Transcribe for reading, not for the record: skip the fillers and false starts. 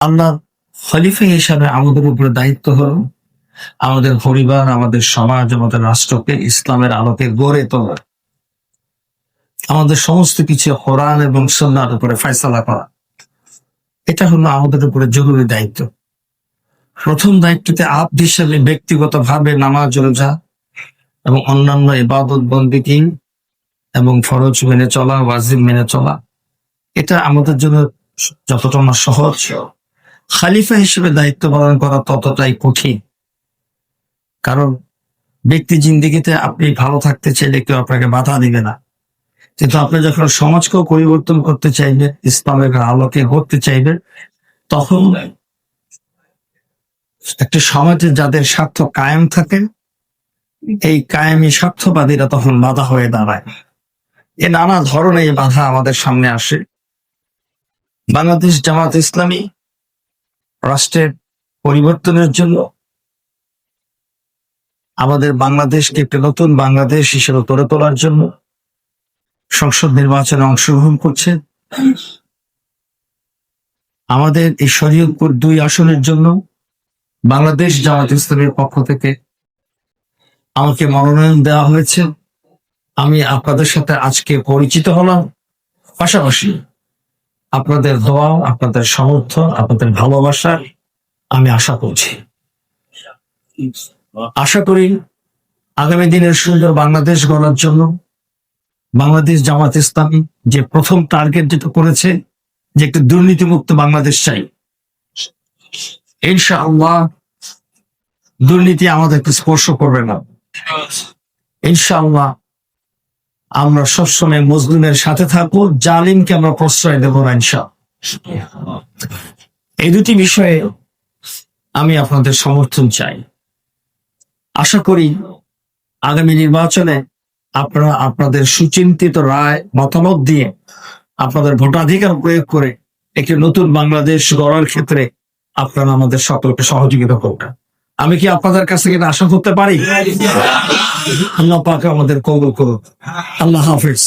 আল্লাহ খলিফা হিসাবে আমাদের উপরে দায়িত্ব হলো আমাদের পরিবার, আমাদের সমাজ, আমাদের রাষ্ট্রকে ইসলামের আলোকে গড়ে তোলা, আমাদের সমস্ত কিছু কোরআন এবং সুন্নাহর উপরে ফয়সালা করা। এটা হলো আমাদের উপরে জরুরি দায়িত্ব। প্রথম দায়িত্বতে আব্দ হিসেবে ব্যক্তিগতভাবে নামাজ, রোজা এবং অন্যান্য ইবাদত বন্দেগী এবং ফরজ মেনে চলা, ওয়াজিব মেনে চলা, এটা আমাদের জন্য যতটা না সহজ, খলিফা হিসেবে দায়িত্ব পালন করা ততটাই কঠিন। কারণ ব্যক্তি জিন্দেগিতে আপনি ভালো থাকতে চাইলে কেউ আপনাকে বাধা দিবে না, কিন্তু আপনি যখন সমাজকেও পরিবর্তন করতে চাইবেন, ইসলামের আলোকে গড়তে চাইবেন, তখন একটা সমাজে যাদের স্বার্থ কায়েম থাকে, এই কায়েমি স্বার্থবাদীরা তখন বাধা হয়ে দাঁড়ায়। এ নানা ধরনের বাধা আমাদের সামনে আসে। বাংলাদেশ জামাত ইসলামী রাষ্ট্রের পরিবর্তনের জন্য, আমাদের বাংলাদেশকে একটি নতুন বাংলাদেশ হিসেবে গড়ে তোলার জন্য সংসদ নির্বাচনে অংশগ্রহণ করছে। আমাদের এই শরীয়তপুর 2 আসনের জন্য বাংলাদেশ জামাত ইসলামীর পক্ষ থেকে আমাকে মনোনয়ন দেওয়া হয়েছে। আমি আপনাদের সাথে আজকে পরিচিত হলাম, পাশাপাশি আপনাদের দোয়া, আপনাদের সমর্থন, আপনাদের ভালোবাসা আমি আশা করছি। আশা করি আগামী দিনের সুন্দর বাংলাদেশ গড়ার জন্য বাংলাদেশ জামাত ইসলামী যে প্রথম টার্গেট যেটা করেছে, যে একটি দুর্নীতিমুক্ত বাংলাদেশ চাই, ইনশাআল্লাহ দুর্নীতি আমাদেরকে স্পর্শ করবে না। ইনশাআল্লাহ আমরা সবসময় মজলুমের সাথে থাকবো, জালিমকে আমরা প্রশ্রয় দেব না ইনশাআল্লাহ। এই দুটি বিষয়ে আমি আপনাদের সমর্থন চাই। আশা করি আগামী নির্বাচনে আপনারা আপনাদের সুচিন্তিত রায়, মতামত দিয়ে, আপনাদের ভোটাধিকার প্রয়োগ করে একটি নতুন বাংলাদেশ গড়ার ক্ষেত্রে আপনারা আমাদের সকলকে সহযোগিতা করবেন। আমি কি আপনাদের কাছ থেকে আশা করতে পারি? আল্লাহ পাক আমাদের কবুল করুন। আল্লাহ হাফেজ।